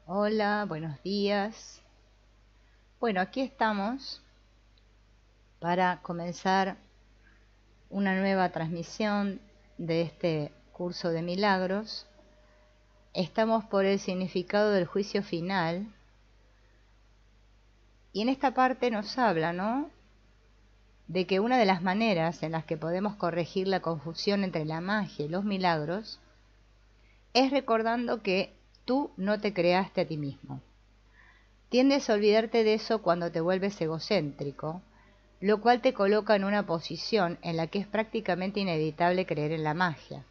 Hola, buenos días. Bueno, aquí estamos para comenzar una nueva transmisión de este curso de milagros. Estamos por el significado del juicio final y en esta parte nos habla, ¿no?, de que una de las maneras en las que podemos corregir la confusión entre la magia y los milagros es recordando que tú no te creaste a ti mismo. Tiendes a olvidarte de eso cuando te vuelves egocéntrico, lo cual te coloca en una posición en la que es prácticamente inevitable creer en la magia.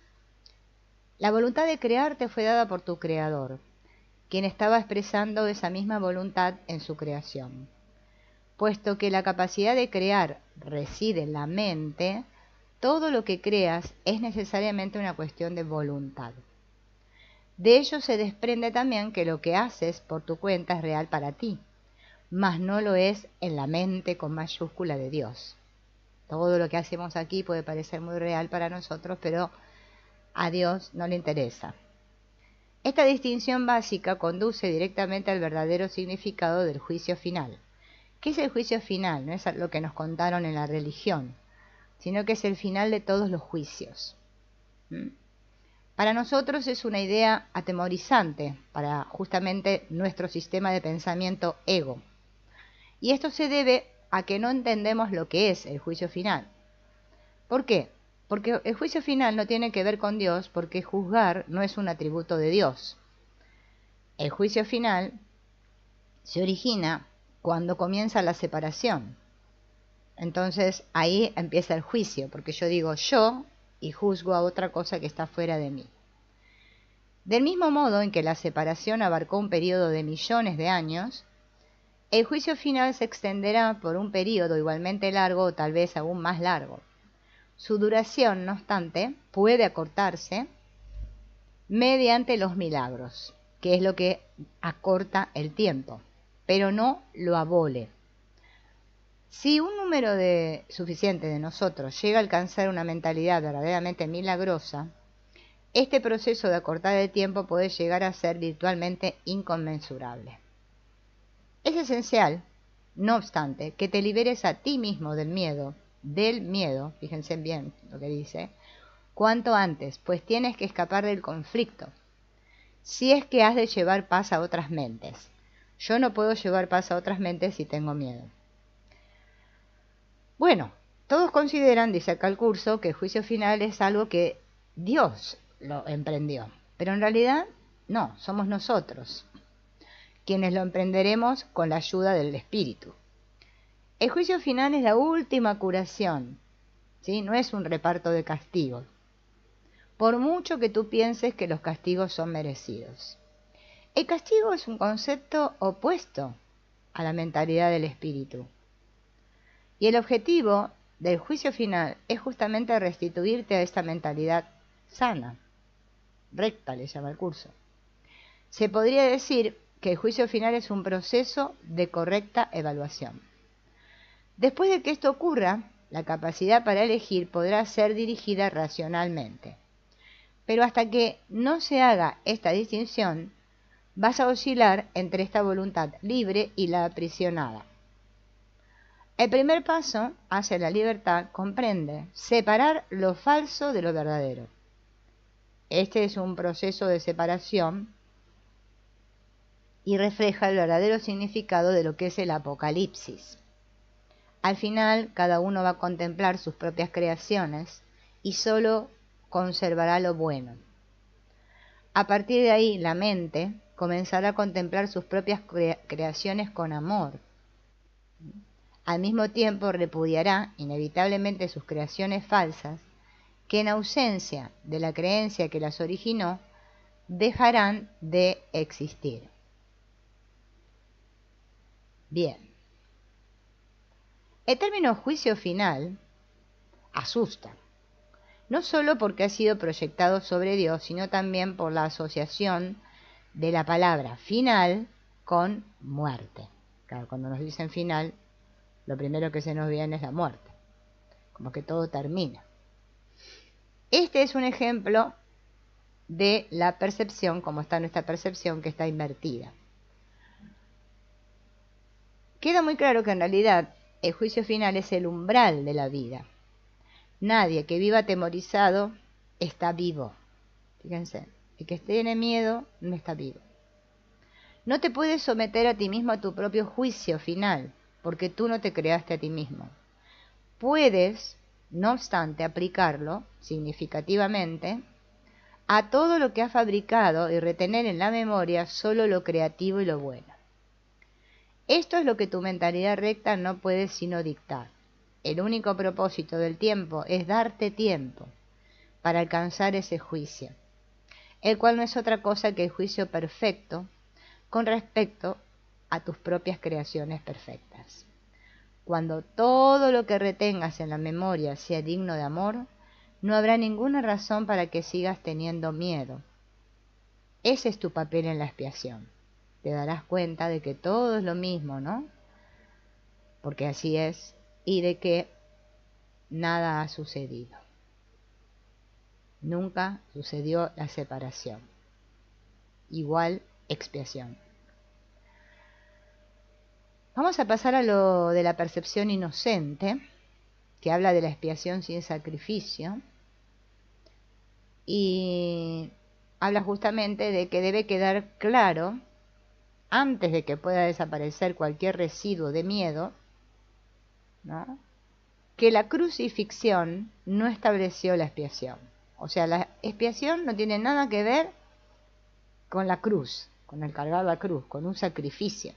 La voluntad de crear te fue dada por tu creador, quien estaba expresando esa misma voluntad en su creación. Puesto que la capacidad de crear reside en la mente, todo lo que creas es necesariamente una cuestión de voluntad. De ello se desprende también que lo que haces por tu cuenta es real para ti, mas no lo es en la mente con mayúscula de Dios. Todo lo que hacemos aquí puede parecer muy real para nosotros, pero a Dios no le interesa. Esta distinción básica conduce directamente al verdadero significado del juicio final. ¿Qué es el juicio final? No es lo que nos contaron en la religión, sino que es el final de todos los juicios. Para nosotros es una idea atemorizante para justamente nuestro sistema de pensamiento ego. Y esto se debe a que no entendemos lo que es el juicio final. ¿Por qué? Porque el juicio final no tiene que ver con Dios, porque juzgar no es un atributo de Dios. El juicio final se origina cuando comienza la separación. Entonces ahí empieza el juicio, porque yo digo yo y juzgo a otra cosa que está fuera de mí. Del mismo modo en que la separación abarcó un periodo de millones de años, el juicio final se extenderá por un periodo igualmente largo o tal vez aún más largo. Su duración, no obstante, puede acortarse mediante los milagros, que es lo que acorta el tiempo, pero no lo abole. Si un número suficiente de nosotros llega a alcanzar una mentalidad verdaderamente milagrosa, este proceso de acortar el tiempo puede llegar a ser virtualmente inconmensurable. Es esencial, no obstante, que te liberes a ti mismo del miedo, fíjense bien lo que dice, cuanto antes, pues tienes que escapar del conflicto. Si es que has de llevar paz a otras mentes. Yo no puedo llevar paz a otras mentes si tengo miedo. Bueno, todos consideran, dice acá el curso, que el juicio final es algo que Dios lo emprendió, pero en realidad no, somos nosotros quienes lo emprenderemos con la ayuda del Espíritu. El juicio final es la última curación, ¿sí? No es un reparto de castigos, por mucho que tú pienses que los castigos son merecidos. El castigo es un concepto opuesto a la mentalidad del Espíritu. Y el objetivo del juicio final es justamente restituirte a esta mentalidad sana, recta le llama el curso. Se podría decir que el juicio final es un proceso de correcta evaluación. Después de que esto ocurra, la capacidad para elegir podrá ser dirigida racionalmente. Pero hasta que no se haga esta distinción, vas a oscilar entre esta voluntad libre y la aprisionada. El primer paso hacia la libertad comprende separar lo falso de lo verdadero. Este es un proceso de separación y refleja el verdadero significado de lo que es el Apocalipsis. Al final, cada uno va a contemplar sus propias creaciones y solo conservará lo bueno. A partir de ahí, la mente comenzará a contemplar sus propias creaciones con amor. Al mismo tiempo, repudiará inevitablemente sus creaciones falsas, que en ausencia de la creencia que las originó, dejarán de existir. Bien. El término juicio final asusta, no solo porque ha sido proyectado sobre Dios, sino también por la asociación de la palabra final con muerte. Claro, cuando nos dicen final, lo primero que se nos viene es la muerte, como que todo termina. Este es un ejemplo de la percepción, como está nuestra percepción, que está invertida. queda muy claro que en realidad el juicio final es el umbral de la vida. Nadie que viva atemorizado está vivo. Fíjense, el que tiene miedo no está vivo. No te puedes someter a ti mismo a tu propio juicio final, porque tú no te creaste a ti mismo. Puedes, no obstante, aplicarlo significativamente a todo lo que has fabricado y retener en la memoria solo lo creativo y lo bueno. Esto es lo que tu mentalidad recta no puede sino dictar. El único propósito del tiempo es darte tiempo para alcanzar ese juicio, el cual no es otra cosa que el juicio perfecto con respecto a tus propias creaciones perfectas. Cuando todo lo que retengas en la memoria sea digno de amor, no habrá ninguna razón para que sigas teniendo miedo. Ese es tu papel en la expiación. Te darás cuenta de que todo es lo mismo, ¿no? Porque así es, y de que nada ha sucedido. Nunca sucedió la separación. Igual expiación. Vamos a pasar a lo de la percepción inocente, que habla de la expiación sin sacrificio, y habla justamente de que debe quedar claro, antes de que pueda desaparecer cualquier residuo de miedo, ¿no?, que la crucifixión no estableció la expiación. O sea, la expiación no tiene nada que ver con la cruz, con el cargar la cruz, con un sacrificio.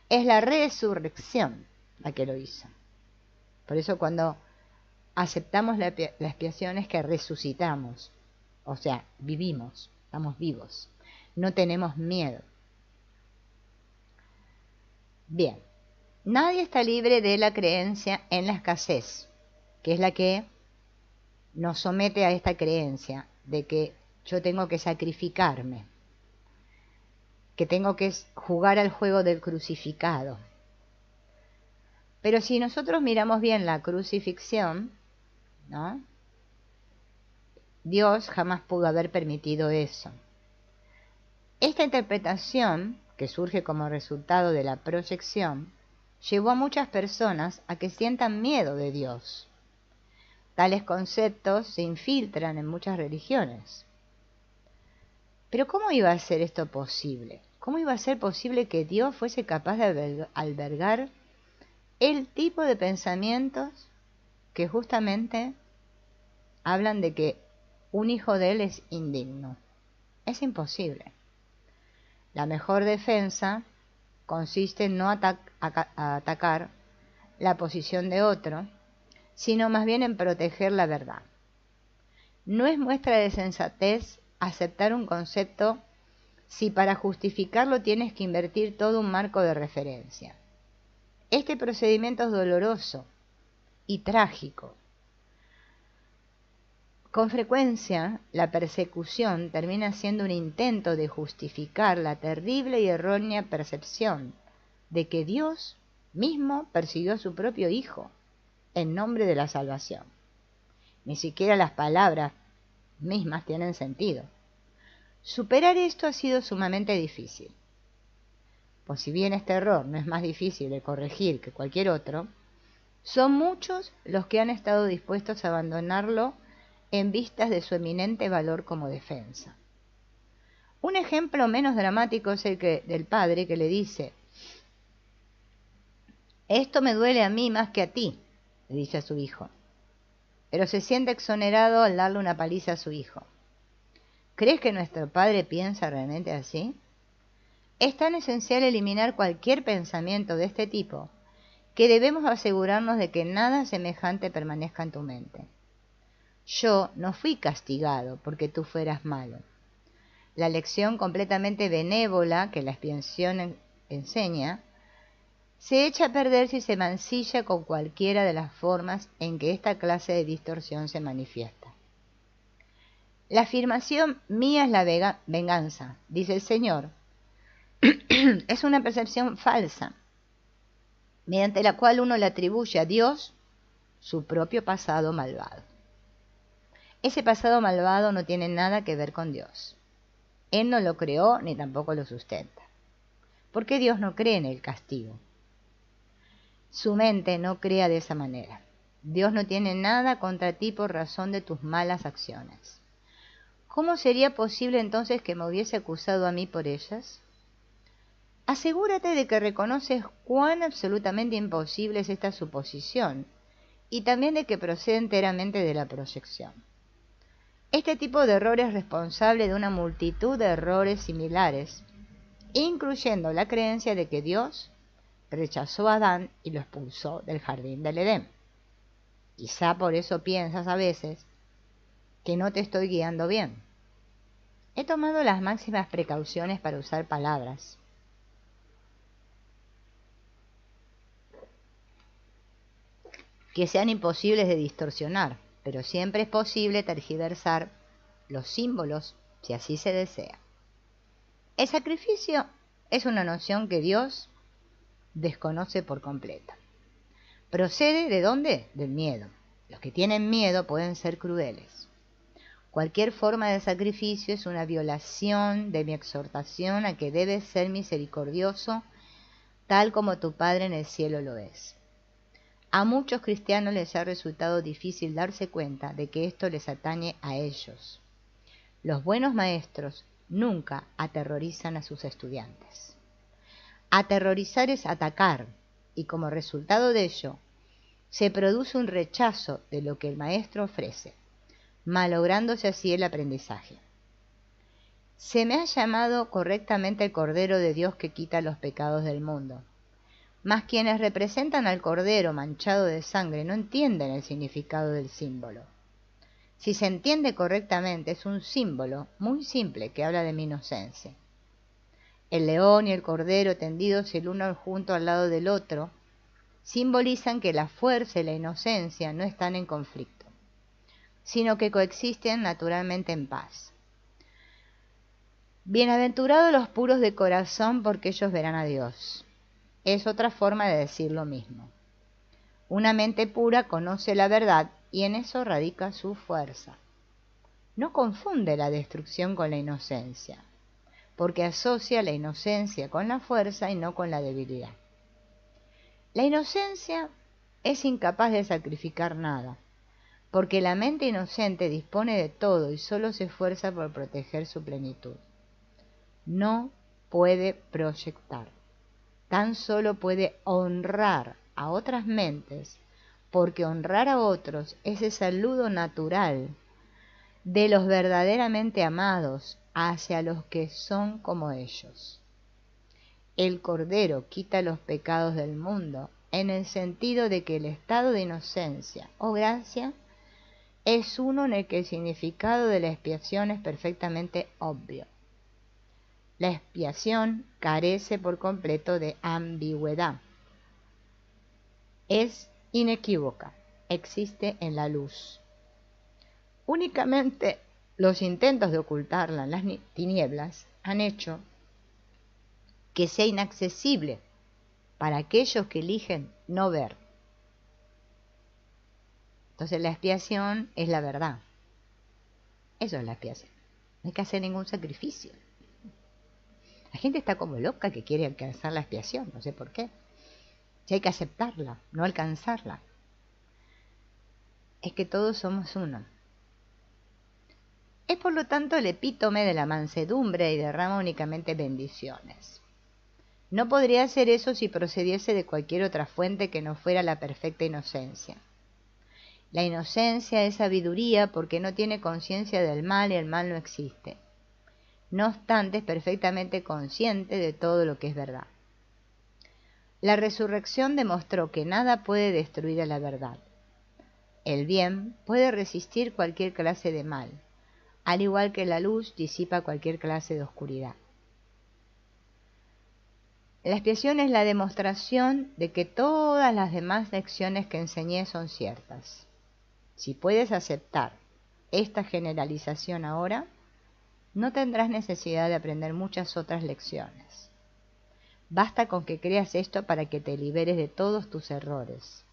Es la resurrección la que lo hizo. Por eso cuando aceptamos la expiación es que resucitamos. O sea, vivimos, estamos vivos. No tenemos miedo. Bien, nadie está libre de la creencia en la escasez, que es la que nos somete a esta creencia de que yo tengo que sacrificarme, que tengo que jugar al juego del crucificado. Pero si nosotros miramos bien la crucifixión, ¿no?, Dios jamás pudo haber permitido eso. Esta interpretación, que surge como resultado de la proyección, llevó a muchas personas a que sientan miedo de Dios. Tales conceptos se infiltran en muchas religiones. Pero ¿cómo iba a ser esto posible? ¿Cómo iba a ser posible que Dios fuese capaz de albergar el tipo de pensamientos que justamente hablan de que un hijo de Él es indigno? Es imposible. La mejor defensa consiste en no atacar la posición de otro, sino más bien en proteger la verdad. No es muestra de sensatez aceptar un concepto si para justificarlo tienes que invertir todo un marco de referencia. Este procedimiento es doloroso y trágico. Con frecuencia, la persecución termina siendo un intento de justificar la terrible y errónea percepción de que Dios mismo persiguió a su propio Hijo en nombre de la salvación. Ni siquiera las palabras mismas tienen sentido. Superar esto ha sido sumamente difícil. Pues si bien este error no es más difícil de corregir que cualquier otro, son muchos los que han estado dispuestos a abandonarlo en vistas de su eminente valor como defensa. Un ejemplo menos dramático es el del padre que le dice: esto me duele a mí más que a ti, le dice a su hijo, pero se siente exonerado al darle una paliza a su hijo. ¿Crees que nuestro padre piensa realmente así? Es tan esencial eliminar cualquier pensamiento de este tipo que debemos asegurarnos de que nada semejante permanezca en tu mente. Yo no fui castigado porque tú fueras malo. La lección completamente benévola que la expiación enseña se echa a perder si se mancilla con cualquiera de las formas en que esta clase de distorsión se manifiesta. La afirmación mía es la venganza, dice el Señor, es una percepción falsa, mediante la cual uno le atribuye a Dios su propio pasado malvado. Ese pasado malvado no tiene nada que ver con Dios. Él no lo creó ni tampoco lo sustenta. ¿Por qué Dios no cree en el castigo? Su mente no crea de esa manera. Dios no tiene nada contra ti por razón de tus malas acciones. ¿Cómo sería posible entonces que me hubiese acusado a mí por ellas? Asegúrate de que reconoces cuán absolutamente imposible es esta suposición y también de que procede enteramente de la proyección. Este tipo de error es responsable de una multitud de errores similares, incluyendo la creencia de que Dios rechazó a Adán y lo expulsó del jardín del Edén. Quizá por eso piensas a veces que no te estoy guiando bien. He tomado las máximas precauciones para usar palabras que sean imposibles de distorsionar, pero siempre es posible tergiversar los símbolos si así se desea. El sacrificio es una noción que Dios desconoce por completo. ¿Procede de dónde? Del miedo. Los que tienen miedo pueden ser crueles. Cualquier forma de sacrificio es una violación de mi exhortación a que debes ser misericordioso, tal como tu Padre en el cielo lo es. A muchos cristianos les ha resultado difícil darse cuenta de que esto les atañe a ellos. Los buenos maestros nunca aterrorizan a sus estudiantes. Aterrorizar es atacar, y como resultado de ello, se produce un rechazo de lo que el maestro ofrece, malográndose así el aprendizaje. Se me ha llamado correctamente el Cordero de Dios que quita los pecados del mundo. Mas quienes representan al Cordero manchado de sangre no entienden el significado del símbolo. Si se entiende correctamente, es un símbolo muy simple que habla de mi inocencia. El león y el cordero tendidos el uno junto al lado del otro simbolizan que la fuerza y la inocencia no están en conflicto, sino que coexisten naturalmente en paz. Bienaventurados los puros de corazón, porque ellos verán a Dios. Es otra forma de decir lo mismo. Una mente pura conoce la verdad y en eso radica su fuerza. No confunde la destrucción con la inocencia, porque asocia la inocencia con la fuerza y no con la debilidad. La inocencia es incapaz de sacrificar nada, porque la mente inocente dispone de todo y solo se esfuerza por proteger su plenitud. No puede proyectar, tan solo puede honrar a otras mentes, porque honrar a otros es el saludo natural de los verdaderamente amados hacia los que son como ellos. El Cordero quita los pecados del mundo en el sentido de que el estado de inocencia o gracia es uno en el que el significado de la expiación es perfectamente obvio. La expiación carece por completo de ambigüedad. Es inequívoca, existe en la luz. Únicamente los intentos de ocultarla en las tinieblas han hecho que sea inaccesible para aquellos que eligen no ver. Entonces la expiación es la verdad. Eso es la expiación. No hay que hacer ningún sacrificio. La gente está como loca que quiere alcanzar la expiación, no sé por qué. Si hay que aceptarla, no alcanzarla. Es que todos somos uno. Es por lo tanto el epítome de la mansedumbre y derrama únicamente bendiciones. No podría hacer eso si procediese de cualquier otra fuente que no fuera la perfecta inocencia. La inocencia es sabiduría porque no tiene conciencia del mal y el mal no existe. No obstante, es perfectamente consciente de todo lo que es verdad. La resurrección demostró que nada puede destruir a la verdad. El bien puede resistir cualquier clase de mal, al igual que la luz disipa cualquier clase de oscuridad. La expiación es la demostración de que todas las demás lecciones que enseñé son ciertas. Si puedes aceptar esta generalización ahora, no tendrás necesidad de aprender muchas otras lecciones. Basta con que creas esto para que te liberes de todos tus errores.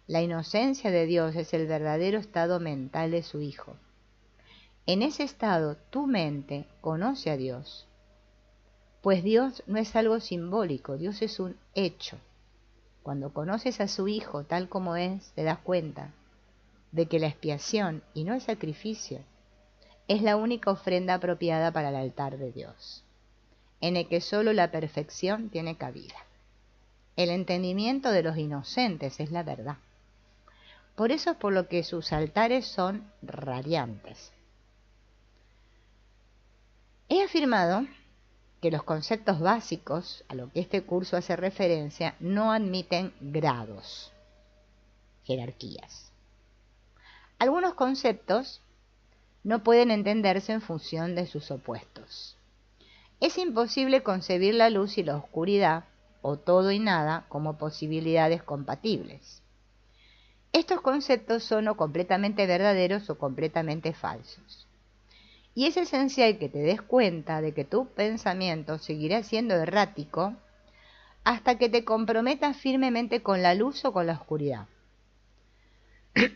La inocencia de Dios es el verdadero estado mental de su Hijo. En ese estado, tu mente conoce a Dios, pues Dios no es algo simbólico, Dios es un hecho. cuando conoces a su Hijo tal como es, te das cuenta de que la expiación, y no el sacrificio, es la única ofrenda apropiada para el altar de Dios, en el que solo la perfección tiene cabida. El entendimiento de los inocentes es la verdad. Por eso es por lo que sus altares son radiantes. He afirmado que los conceptos básicos a lo que este curso hace referencia no admiten grados, jerarquías. Algunos conceptos no pueden entenderse en función de sus opuestos. Es imposible concebir la luz y la oscuridad, o todo y nada, como posibilidades compatibles. Estos conceptos son o completamente verdaderos o completamente falsos. Y es esencial que te des cuenta de que tu pensamiento seguirá siendo errático hasta que te comprometas firmemente con la luz o con la oscuridad.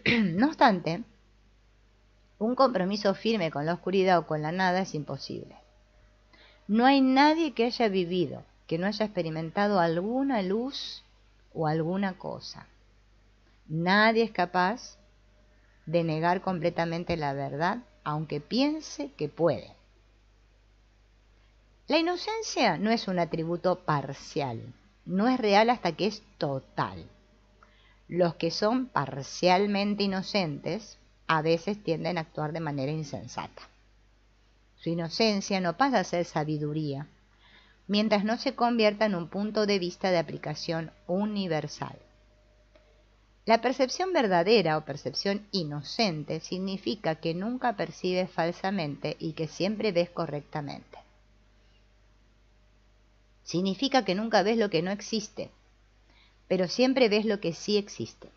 No obstante, un compromiso firme con la oscuridad o con la nada es imposible. No hay nadie que haya vivido, que no haya experimentado alguna luz o alguna cosa. Nadie es capaz de negar completamente la verdad, aunque piense que puede. La inocencia no es un atributo parcial, no es real hasta que es total. Los que son parcialmente inocentes a veces tienden a actuar de manera insensata. Su inocencia no pasa a ser sabiduría, mientras no se convierta en un punto de vista de aplicación universal. La percepción verdadera o percepción inocente significa que nunca percibes falsamente y que siempre ves correctamente. Significa que nunca ves lo que no existe, pero siempre ves lo que sí existe.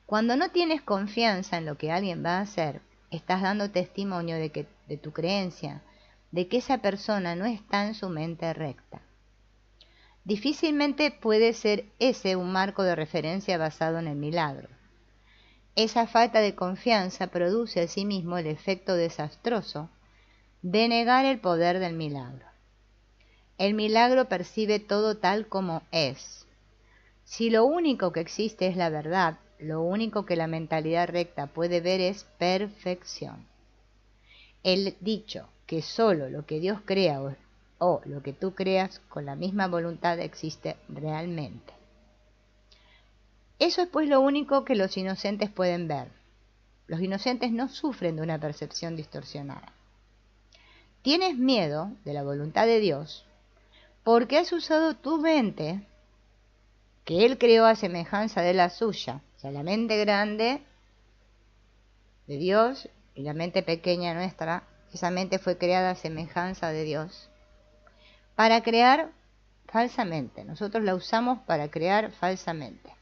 Cuando no tienes confianza en lo que alguien va a hacer, estás dando testimonio de tu creencia, de que esa persona no está en su mente recta. Difícilmente puede ser ese un marco de referencia basado en el milagro. Esa falta de confianza produce asimismo el efecto desastroso de negar el poder del milagro. El milagro percibe todo tal como es. Si lo único que existe es la verdad, lo único que la mentalidad recta puede ver es perfección. El dicho que solo lo que Dios crea o lo que tú creas con la misma voluntad existe realmente. Eso es pues lo único que los inocentes pueden ver. Los inocentes no sufren de una percepción distorsionada. Tienes miedo de la voluntad de Dios porque has usado tu mente, que Él creó a semejanza de la suya, o sea, la mente grande de Dios y la mente pequeña nuestra. Esa mente fue creada a semejanza de Dios para crear falsamente. Nosotros la usamos para crear falsamente.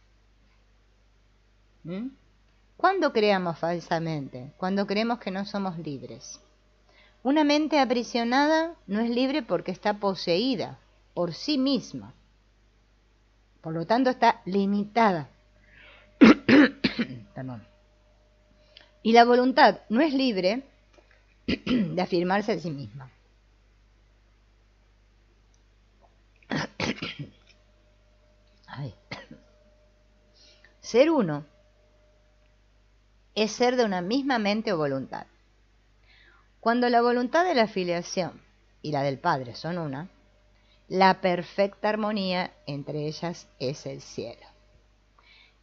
¿Cuándo creamos falsamente? Cuando creemos que no somos libres. Una mente aprisionada no es libre porque está poseída por sí misma. Por lo tanto, está limitada. Perdón. Y la voluntad no es libre de afirmarse a sí misma. Ay. Ser uno es ser de una misma mente o voluntad. Cuando la voluntad de la filiación y la del Padre son una, la perfecta armonía entre ellas es el cielo.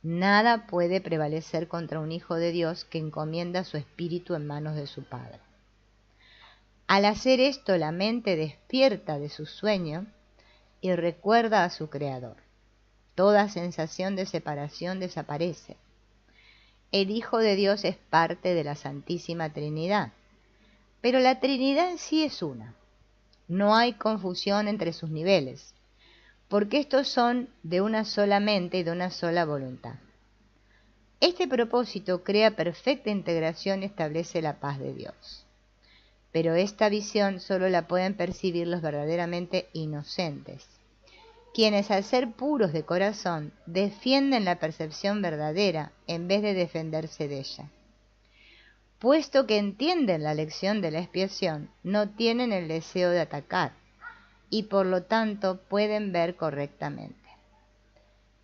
Nada puede prevalecer contra un hijo de Dios que encomienda su espíritu en manos de su Padre. Al hacer esto, la mente despierta de su sueño y recuerda a su Creador. Toda sensación de separación desaparece. El Hijo de Dios es parte de la Santísima Trinidad, pero la Trinidad en sí es una. No hay confusión entre sus niveles, porque estos son de una sola mente y de una sola voluntad. Este propósito crea perfecta integración y establece la paz de Dios. Pero esta visión solo la pueden percibir los verdaderamente inocentes, quienes al ser puros de corazón defienden la percepción verdadera en vez de defenderse de ella. Puesto que entienden la lección de la expiación, no tienen el deseo de atacar y por lo tanto pueden ver correctamente.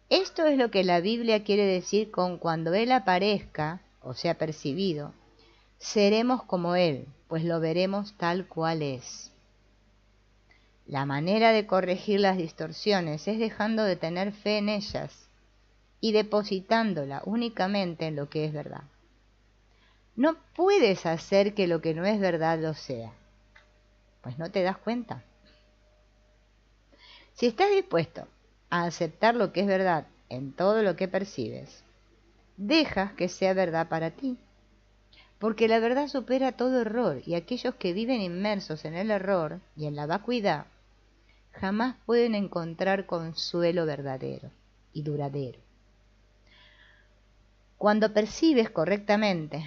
Esto es lo que la Biblia quiere decir con cuando Él aparezca, o sea percibido, seremos como Él, pues lo veremos tal cual es. La manera de corregir las distorsiones es dejando de tener fe en ellas y depositándola únicamente en lo que es verdad. No puedes hacer que lo que no es verdad lo sea, pues no te das cuenta. Si estás dispuesto a aceptar lo que es verdad en todo lo que percibes, dejas que sea verdad para ti, porque la verdad supera todo error y aquellos que viven inmersos en el error y en la vacuidad jamás pueden encontrar consuelo verdadero y duradero. Cuando percibes correctamente,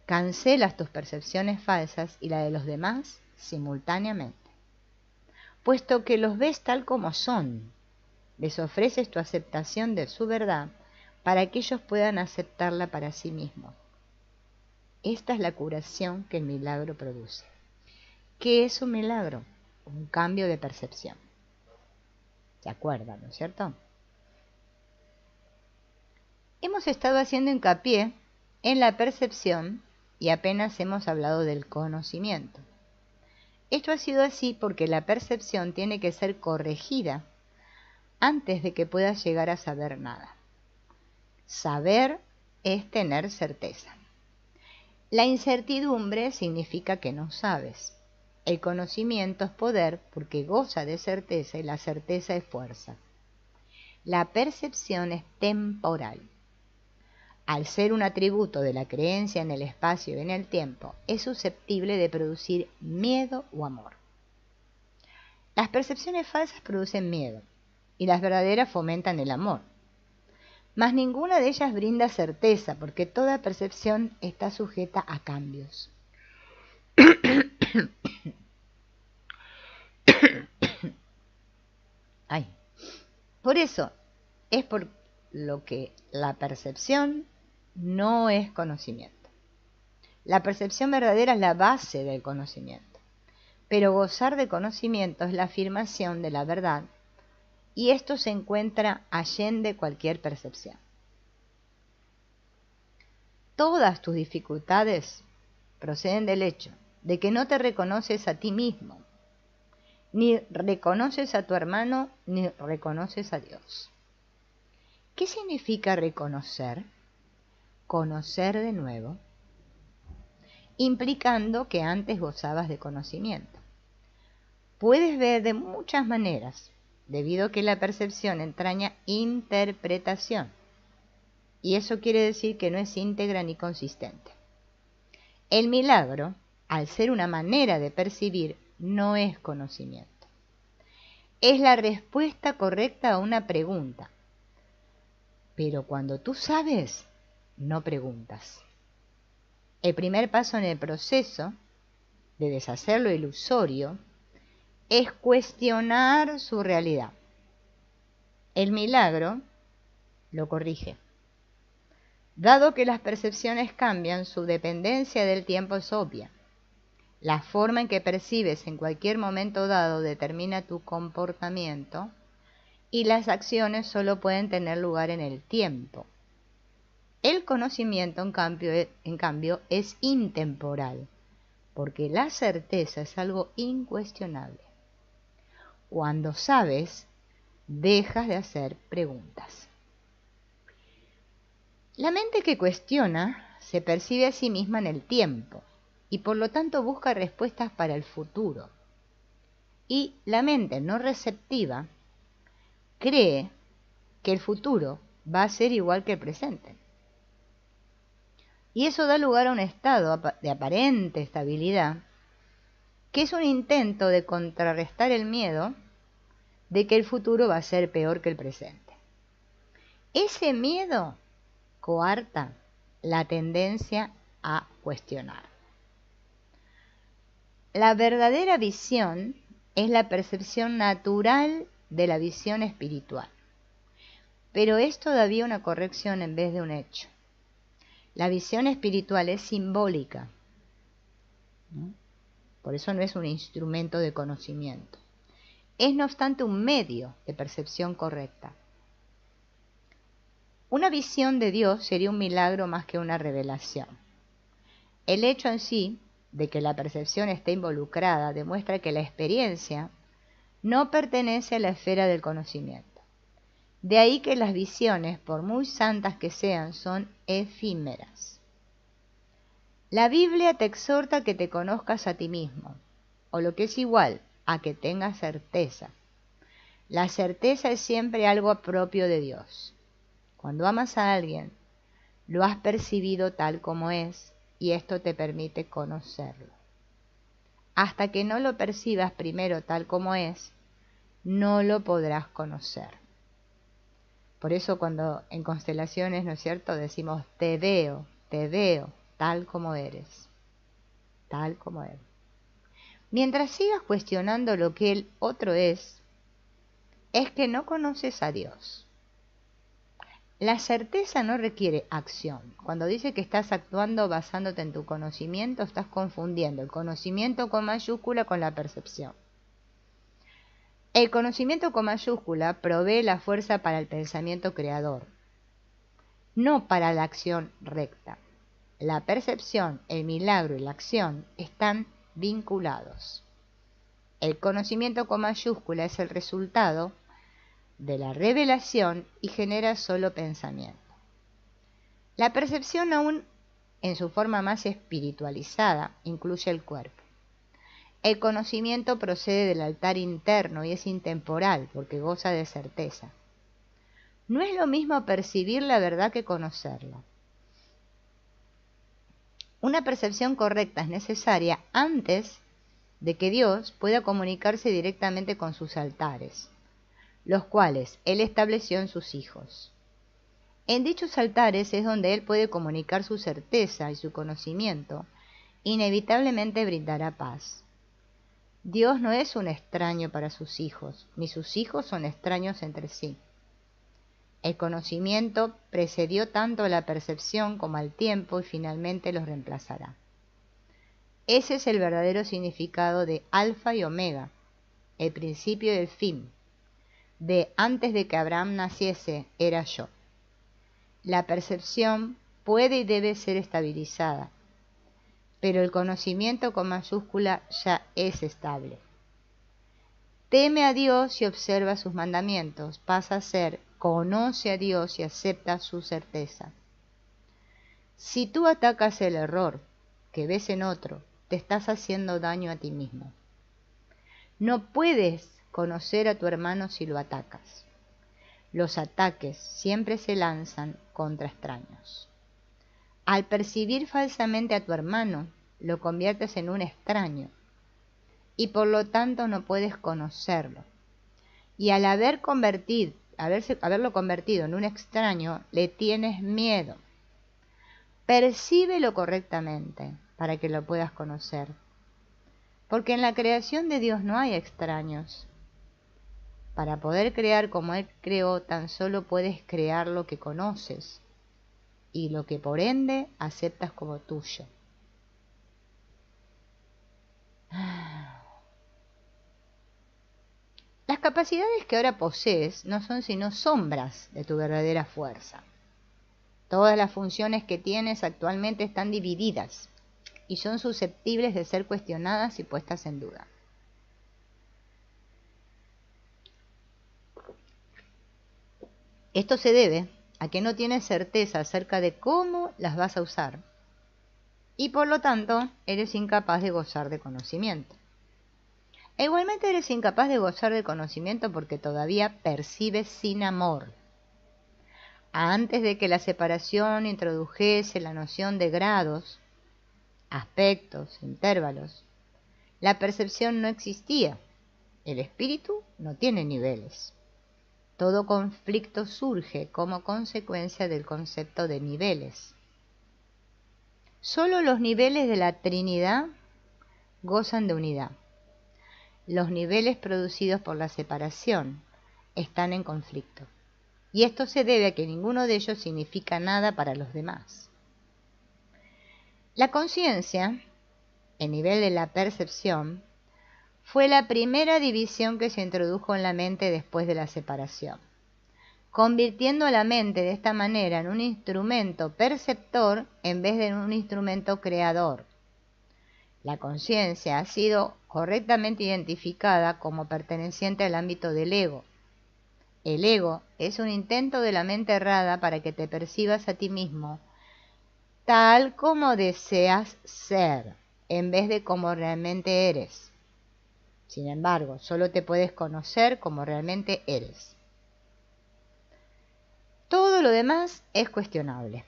cancelas tus percepciones falsas y la de los demás simultáneamente, puesto que los ves tal como son. Les ofreces tu aceptación de su verdad para que ellos puedan aceptarla para sí mismos. Esta es la curación que el milagro produce. ¿Qué es un milagro? Un cambio de percepción. ¿Se acuerdan, no es cierto? Hemos estado haciendo hincapié en la percepción y apenas hemos hablado del conocimiento. Esto ha sido así porque la percepción tiene que ser corregida antes de que puedas llegar a saber nada. Saber es tener certeza. La incertidumbre significa que no sabes. El conocimiento es poder porque goza de certeza y la certeza es fuerza. La percepción es temporal. Al ser un atributo de la creencia en el espacio y en el tiempo, es susceptible de producir miedo o amor. Las percepciones falsas producen miedo y las verdaderas fomentan el amor. Mas ninguna de ellas brinda certeza, porque toda percepción está sujeta a cambios. Ay. Por eso es por lo que la percepción no es conocimiento. La percepción verdadera es la base del conocimiento, pero gozar de conocimiento es la afirmación de la verdad, y esto se encuentra allende cualquier percepción. Todas tus dificultades proceden del hecho de que no te reconoces a ti mismo, ni reconoces a tu hermano, ni reconoces a Dios. ¿Qué significa reconocer? Conocer de nuevo, implicando que antes gozabas de conocimiento. Puedes ver de muchas maneras, debido a que la percepción entraña interpretación, y eso quiere decir que no es íntegra ni consistente. El milagro, al ser una manera de percibir, no es conocimiento. Es la respuesta correcta a una pregunta. Pero cuando tú sabes, no preguntas. El primer paso en el proceso de deshacer lo ilusorio es cuestionar su realidad. El milagro lo corrige. Dado que las percepciones cambian, su dependencia del tiempo es obvia. La forma en que percibes en cualquier momento dado determina tu comportamiento y las acciones solo pueden tener lugar en el tiempo. El conocimiento, en cambio, es intemporal, porque la certeza es algo incuestionable. Cuando sabes, dejas de hacer preguntas. La mente que cuestiona se percibe a sí misma en el tiempo y por lo tanto busca respuestas para el futuro. Y la mente no receptiva cree que el futuro va a ser igual que el presente. Y eso da lugar a un estado de aparente estabilidad, que es un intento de contrarrestar el miedo de que el futuro va a ser peor que el presente. Ese miedo coarta la tendencia a cuestionar. La verdadera visión es la percepción natural de la visión espiritual, pero es todavía una corrección en vez de un hecho. La visión espiritual es simbólica, ¿no? Por eso no es un instrumento de conocimiento. Es no obstante un medio de percepción correcta. Una visión de Dios sería un milagro más que una revelación. El hecho en sí de que la percepción esté involucrada demuestra que la experiencia no pertenece a la esfera del conocimiento. De ahí que las visiones, por muy santas que sean, son efímeras. La Biblia te exhorta a que te conozcas a ti mismo, o lo que es igual, a que tengas certeza. La certeza es siempre algo propio de Dios. Cuando amas a alguien, lo has percibido tal como es, y esto te permite conocerlo. Hasta que no lo percibas primero tal como es, no lo podrás conocer. Por eso cuando en constelaciones, ¿no es cierto?, decimos te veo, tal como eres, tal como eres. Mientras sigas cuestionando lo que el otro es que no conoces a Dios. La certeza no requiere acción. Cuando dice que estás actuando basándote en tu conocimiento, estás confundiendo el conocimiento con mayúscula con la percepción. El conocimiento con mayúscula provee la fuerza para el pensamiento creador, no para la acción recta. La percepción, el milagro y la acción están vinculados. El conocimiento con mayúscula es el resultado de la revelación y genera solo pensamiento. La percepción, aún en su forma más espiritualizada, incluye el cuerpo. El conocimiento procede del altar interno y es intemporal porque goza de certeza. No es lo mismo percibir la verdad que conocerla. Una percepción correcta es necesaria antes de que Dios pueda comunicarse directamente con sus altares, los cuales Él estableció en sus hijos. En dichos altares es donde Él puede comunicar su certeza y su conocimiento, inevitablemente brindará paz. Dios no es un extraño para sus hijos, ni sus hijos son extraños entre sí. El conocimiento precedió tanto a la percepción como al tiempo y finalmente los reemplazará. Ese es el verdadero significado de Alfa y Omega, el principio y el fin. De antes de que Abraham naciese, era yo. La percepción puede y debe ser estabilizada, pero el conocimiento con mayúscula ya es estable. Teme a Dios y observa sus mandamientos, pasa a ser conoce a Dios y acepta su certeza. Si tú atacas el error que ves en otro, te estás haciendo daño a ti mismo. No puedes conocer a tu hermano si lo atacas. Los ataques siempre se lanzan contra extraños. Al percibir falsamente a tu hermano, lo conviertes en un extraño y por lo tanto no puedes conocerlo. Y al haberlo convertido en un extraño, le tienes miedo. Percíbelo correctamente para que lo puedas conocer. Porque en la creación de Dios no hay extraños. Para poder crear como Él creó, tan solo puedes crear lo que conoces y lo que por ende aceptas como tuyo. Las capacidades que ahora posees no son sino sombras de tu verdadera fuerza. Todas las funciones que tienes actualmente están divididas y son susceptibles de ser cuestionadas y puestas en duda. Esto se debe a que no tienes certeza acerca de cómo las vas a usar y por lo tanto eres incapaz de gozar de conocimiento. E igualmente eres incapaz de gozar de conocimiento porque todavía percibes sin amor. Antes de que la separación introdujese la noción de grados, aspectos, intervalos, la percepción no existía. El espíritu no tiene niveles. Todo conflicto surge como consecuencia del concepto de niveles. Solo los niveles de la Trinidad gozan de unidad. Los niveles producidos por la separación están en conflicto. Y esto se debe a que ninguno de ellos significa nada para los demás. La conciencia, el nivel de la percepción, fue la primera división que se introdujo en la mente después de la separación. convirtiendo a la mente de esta manera en un instrumento perceptor en vez de en un instrumento creador. La conciencia ha sido correctamente identificada como perteneciente al ámbito del ego. El ego es un intento de la mente errada para que te percibas a ti mismo tal como deseas ser, en vez de como realmente eres. Sin embargo, solo te puedes conocer como realmente eres. Todo lo demás es cuestionable.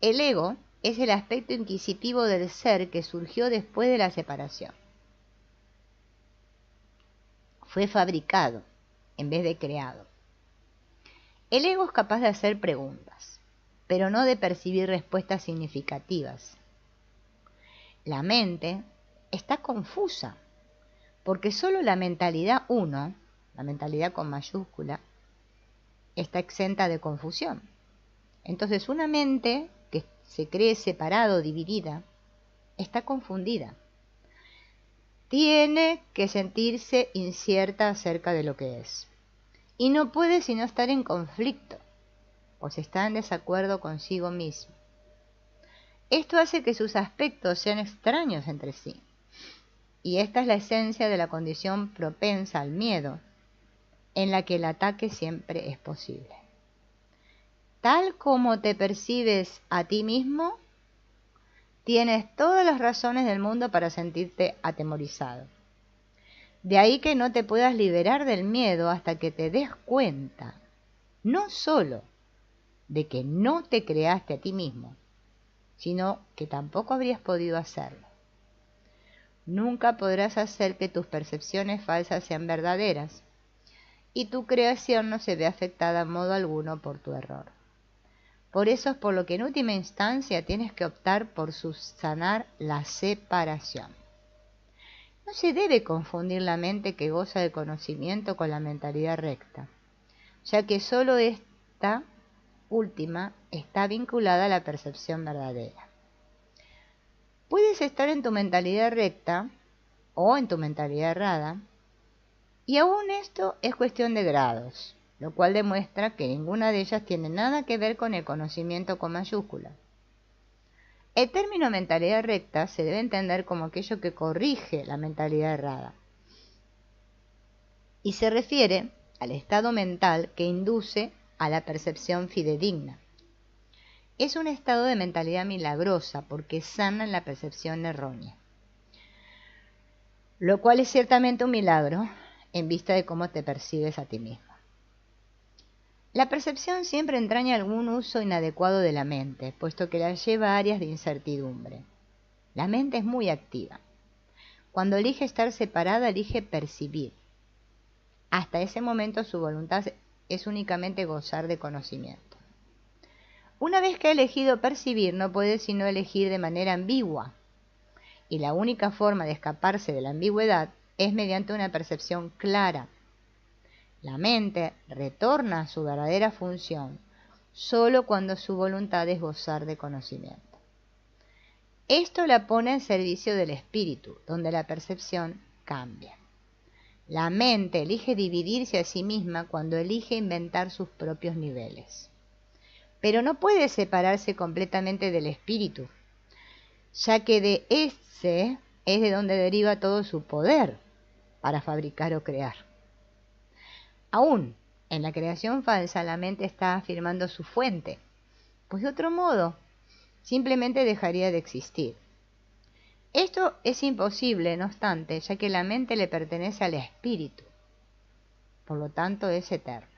El ego es el aspecto inquisitivo del ser que surgió después de la separación. Fue fabricado en vez de creado. El ego es capaz de hacer preguntas, pero no de percibir respuestas significativas. La mente está confusa, porque solo la mentalidad uno, la mentalidad con mayúscula, está exenta de confusión. Entonces una mente que se cree separada o dividida está confundida. Tiene que sentirse incierta acerca de lo que es. Y no puede sino estar en conflicto, pues está en desacuerdo consigo mismo. Esto hace que sus aspectos sean extraños entre sí. Y esta es la esencia de la condición propensa al miedo, en la que el ataque siempre es posible. Tal como te percibes a ti mismo, tienes todas las razones del mundo para sentirte atemorizado. De ahí que no te puedas liberar del miedo hasta que te des cuenta, no solo de que no te creaste a ti mismo, sino que tampoco habrías podido hacerlo. Nunca podrás hacer que tus percepciones falsas sean verdaderas, y tu creación no se ve afectada en modo alguno por tu error. Por eso es por lo que en última instancia tienes que optar por subsanar la separación. No se debe confundir la mente que goza de conocimiento con la mentalidad recta, ya que solo esta última está vinculada a la percepción verdadera. Puedes estar en tu mentalidad recta o en tu mentalidad errada, y aún esto es cuestión de grados, lo cual demuestra que ninguna de ellas tiene nada que ver con el conocimiento con mayúscula. El término mentalidad recta se debe entender como aquello que corrige la mentalidad errada, y se refiere al estado mental que induce a la percepción fidedigna. Es un estado de mentalidad milagrosa porque sana la percepción errónea, lo cual es ciertamente un milagro en vista de cómo te percibes a ti mismo. La percepción siempre entraña algún uso inadecuado de la mente, puesto que la lleva a áreas de incertidumbre. La mente es muy activa. Cuando elige estar separada, elige percibir. Hasta ese momento su voluntad es únicamente gozar de conocimiento. Una vez que ha elegido percibir, no puede sino elegir de manera ambigua, y la única forma de escaparse de la ambigüedad es mediante una percepción clara. La mente retorna a su verdadera función solo cuando su voluntad es gozar de conocimiento. Esto la pone en servicio del espíritu, donde la percepción cambia. La mente elige dividirse a sí misma cuando elige inventar sus propios niveles. Pero no puede separarse completamente del espíritu, ya que de ese es de donde deriva todo su poder para fabricar o crear. Aún en la creación falsa, la mente está afirmando su fuente, pues de otro modo simplemente dejaría de existir. Esto es imposible, no obstante, ya que la mente le pertenece al espíritu, por lo tanto es eterno.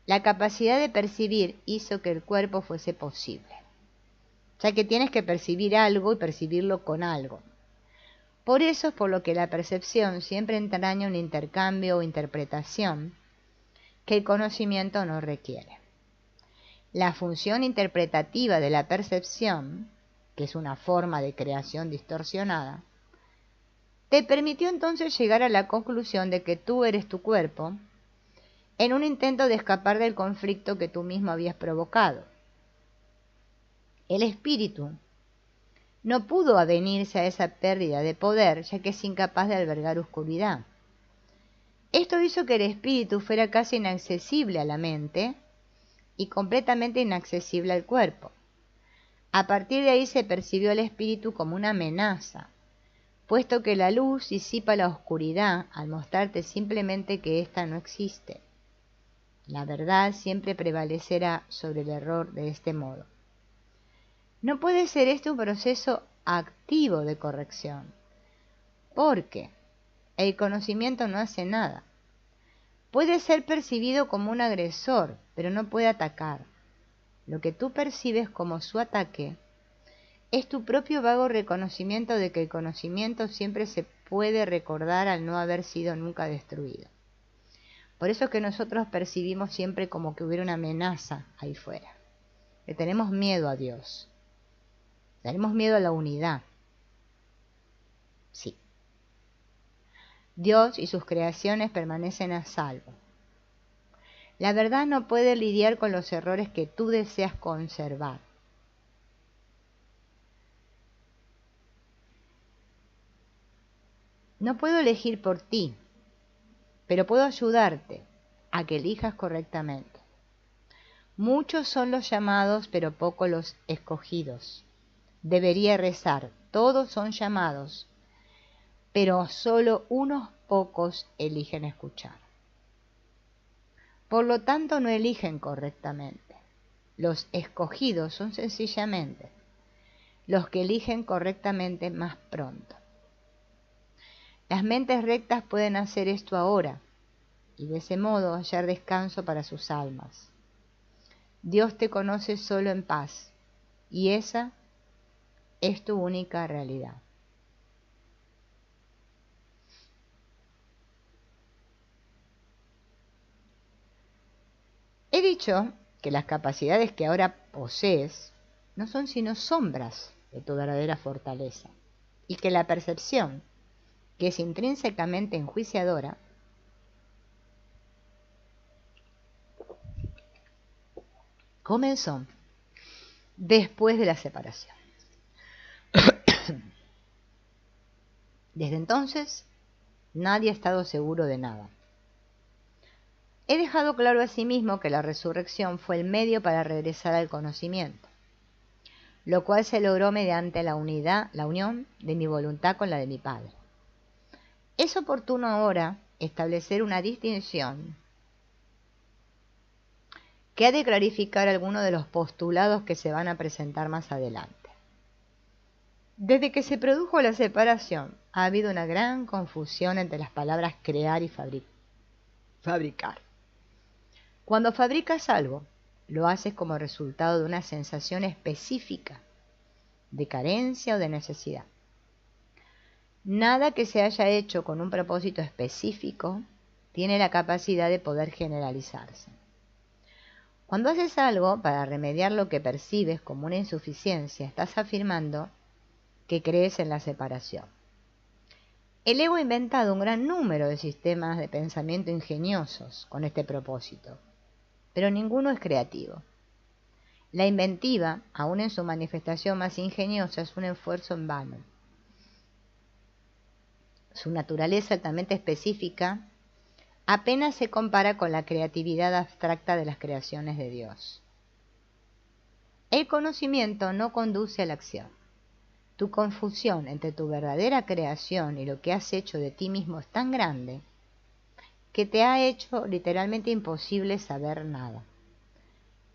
La capacidad de percibir hizo que el cuerpo fuese posible, ya que tienes que percibir algo y percibirlo con algo. Por eso es por lo que la percepción siempre entraña un intercambio o interpretación que el conocimiento no requiere. La función interpretativa de la percepción, que es una forma de creación distorsionada, te permitió entonces llegar a la conclusión de que tú eres tu cuerpo en un intento de escapar del conflicto que tú mismo habías provocado. El espíritu no pudo avenirse a esa pérdida de poder, ya que es incapaz de albergar oscuridad. Esto hizo que el espíritu fuera casi inaccesible a la mente y completamente inaccesible al cuerpo. A partir de ahí se percibió el espíritu como una amenaza, puesto que la luz disipa la oscuridad al mostrarte simplemente que ésta no existe. La verdad siempre prevalecerá sobre el error de este modo. No puede ser este un proceso activo de corrección, porque el conocimiento no hace nada. Puede ser percibido como un agresor, pero no puede atacar. Lo que tú percibes como su ataque es tu propio vago reconocimiento de que el conocimiento siempre se puede recordar al no haber sido nunca destruido. Por eso es que nosotros percibimos siempre como que hubiera una amenaza ahí fuera. Le tenemos miedo a Dios. Tenemos miedo a la unidad. Sí. Dios y sus creaciones permanecen a salvo. La verdad no puede lidiar con los errores que tú deseas conservar. No puedo elegir por ti, pero puedo ayudarte a que elijas correctamente. Muchos son los llamados, pero pocos los escogidos. Debería rezar, todos son llamados, pero solo unos pocos eligen escuchar. Por lo tanto, no eligen correctamente. Los escogidos son sencillamente los que eligen correctamente más pronto. Las mentes rectas pueden hacer esto ahora y de ese modo hallar descanso para sus almas. Dios te conoce solo en paz y esa es tu única realidad. He dicho que las capacidades que ahora posees no son sino sombras de tu verdadera fortaleza y que la percepción, que es intrínsecamente enjuiciadora, comenzó después de la separación. Desde entonces, nadie ha estado seguro de nada. He dejado claro asimismo que la resurrección fue el medio para regresar al conocimiento, lo cual se logró mediante la unión de mi voluntad con la de mi Padre. Es oportuno ahora establecer una distinción que ha de clarificar algunos de los postulados que se van a presentar más adelante. Desde que se produjo la separación, ha habido una gran confusión entre las palabras crear y fabricar. Cuando fabricas algo, lo haces como resultado de una sensación específica de carencia o de necesidad. Nada que se haya hecho con un propósito específico tiene la capacidad de poder generalizarse. Cuando haces algo para remediar lo que percibes como una insuficiencia, estás afirmando que crees en la separación. El ego ha inventado un gran número de sistemas de pensamiento ingeniosos con este propósito, pero ninguno es creativo. La inventiva, aun en su manifestación más ingeniosa, es un esfuerzo en vano. Su naturaleza altamente específica apenas se compara con la creatividad abstracta de las creaciones de Dios. El conocimiento no conduce a la acción. Tu confusión entre tu verdadera creación y lo que has hecho de ti mismo es tan grande que te ha hecho literalmente imposible saber nada.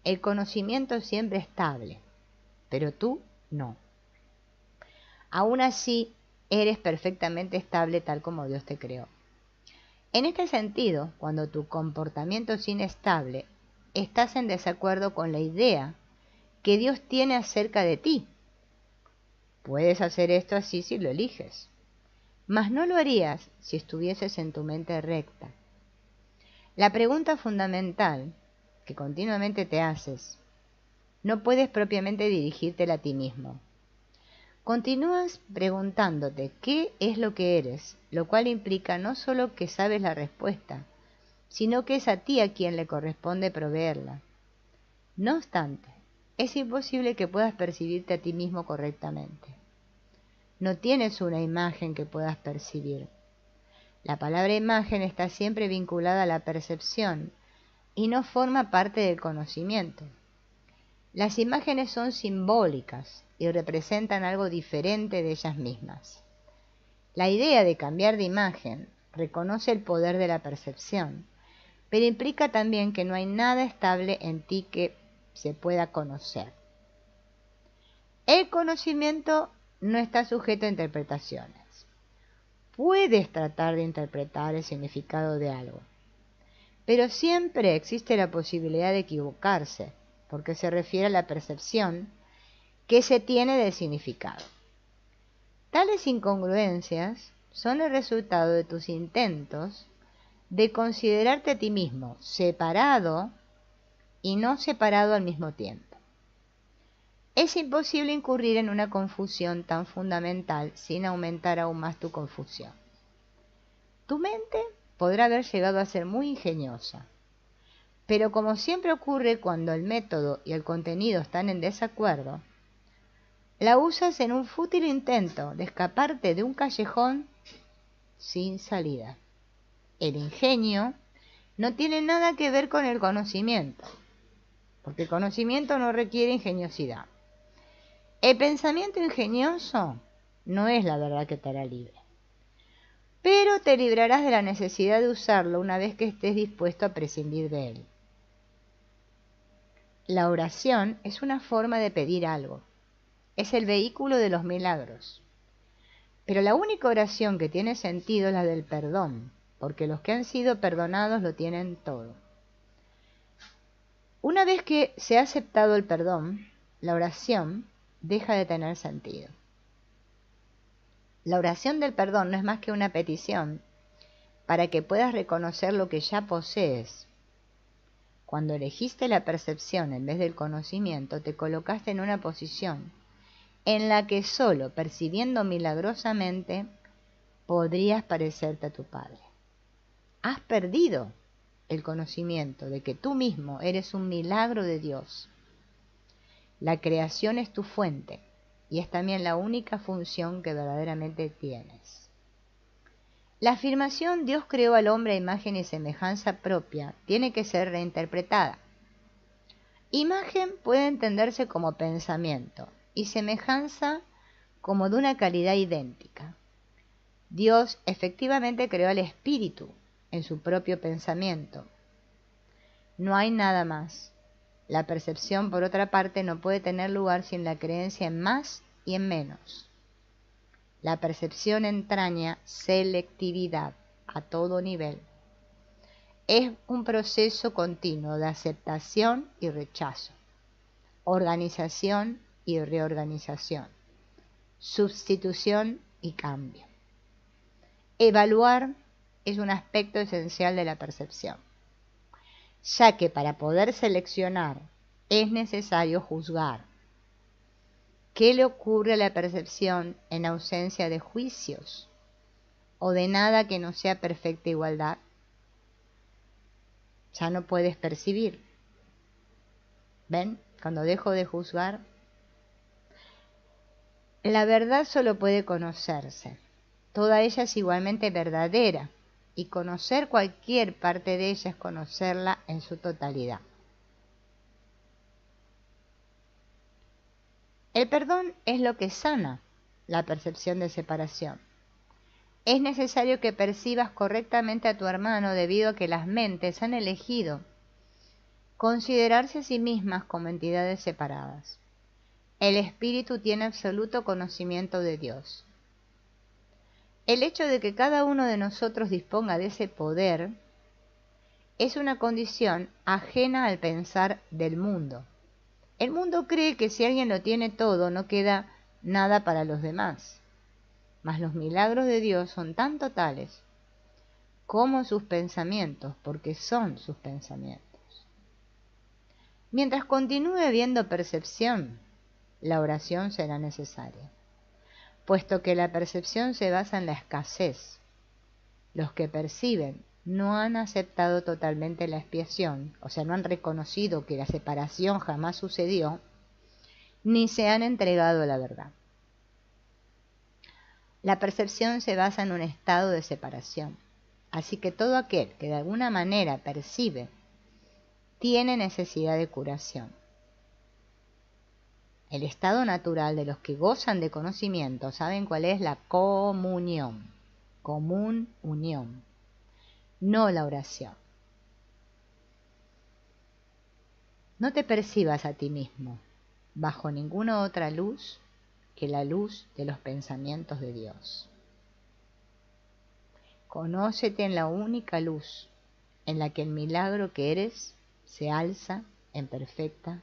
El conocimiento es siempre estable, pero tú no. Aún así, eres perfectamente estable tal como Dios te creó. En este sentido, cuando tu comportamiento es inestable, estás en desacuerdo con la idea que Dios tiene acerca de ti. Puedes hacer esto así si lo eliges, mas no lo harías si estuvieses en tu mente recta. La pregunta fundamental que continuamente te haces, no puedes propiamente dirigírtela a ti mismo. Continúas preguntándote qué es lo que eres, lo cual implica no solo que sabes la respuesta, sino que es a ti a quien le corresponde proveerla. No obstante, es imposible que puedas percibirte a ti mismo correctamente. No tienes una imagen que puedas percibir. La palabra imagen está siempre vinculada a la percepción y no forma parte del conocimiento. Las imágenes son simbólicas y representan algo diferente de ellas mismas. La idea de cambiar de imagen reconoce el poder de la percepción, pero implica también que no hay nada estable en ti que se pueda conocer. El conocimiento no está sujeto a interpretaciones. Puedes tratar de interpretar el significado de algo, pero siempre existe la posibilidad de equivocarse, porque se refiere a la percepción que se tiene del significado. Tales incongruencias son el resultado de tus intentos de considerarte a ti mismo separado y no separado al mismo tiempo. Es imposible incurrir en una confusión tan fundamental sin aumentar aún más tu confusión. Tu mente podrá haber llegado a ser muy ingeniosa, pero como siempre ocurre cuando el método y el contenido están en desacuerdo, la usas en un fútil intento de escaparte de un callejón sin salida. El ingenio no tiene nada que ver con el conocimiento, porque el conocimiento no requiere ingeniosidad. El pensamiento ingenioso no es la verdad que te hará libre, pero te librarás de la necesidad de usarlo una vez que estés dispuesto a prescindir de él. La oración es una forma de pedir algo. Es el vehículo de los milagros. Pero la única oración que tiene sentido es la del perdón, porque los que han sido perdonados lo tienen todo. Una vez que se ha aceptado el perdón, la oración deja de tener sentido. La oración del perdón no es más que una petición para que puedas reconocer lo que ya posees. Cuando elegiste la percepción en vez del conocimiento, te colocaste en una posición en la que solo percibiendo milagrosamente podrías parecerte a tu Padre. Has perdido el conocimiento de que tú mismo eres un milagro de Dios. La creación es tu fuente y es también la única función que verdaderamente tienes. La afirmación Dios creó al hombre a imagen y semejanza propia tiene que ser reinterpretada. Imagen puede entenderse como pensamiento y semejanza como de una calidad idéntica. Dios efectivamente creó al espíritu en su propio pensamiento. No hay nada más. La percepción, por otra parte, no puede tener lugar sin la creencia en más y en menos. La percepción entraña selectividad a todo nivel. Es un proceso continuo de aceptación y rechazo, organización y reorganización, sustitución y cambio. Evaluar es un aspecto esencial de la percepción, ya que para poder seleccionar es necesario juzgar. ¿Qué le ocurre a la percepción en ausencia de juicios o de nada que no sea perfecta igualdad? Ya no puedes percibir. ¿Ven? Cuando dejo de juzgar, la verdad solo puede conocerse. Toda ella es igualmente verdadera, y conocer cualquier parte de ella es conocerla en su totalidad. El perdón es lo que sana la percepción de separación. Es necesario que percibas correctamente a tu hermano debido a que las mentes han elegido considerarse a sí mismas como entidades separadas. El espíritu tiene absoluto conocimiento de Dios. El hecho de que cada uno de nosotros disponga de ese poder es una condición ajena al pensar del mundo. El mundo cree que si alguien lo tiene todo, no queda nada para los demás. Mas los milagros de Dios son tan totales como sus pensamientos, porque son sus pensamientos. Mientras continúe habiendo percepción, la oración será necesaria, puesto que la percepción se basa en la escasez. Los que perciben no han aceptado totalmente la expiación, o sea, no han reconocido que la separación jamás sucedió, ni se han entregado a la verdad. La percepción se basa en un estado de separación. Así que todo aquel que de alguna manera percibe tiene necesidad de curación. El estado natural de los que gozan de conocimiento, ¿saben cuál es? La comunión, común unión, no la oración. No te percibas a ti mismo bajo ninguna otra luz que la luz de los pensamientos de Dios. Conócete en la única luz en la que el milagro que eres se alza en perfecta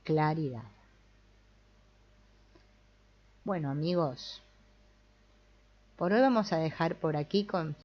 claridad. Bueno, amigos, por hoy vamos a dejar por aquí con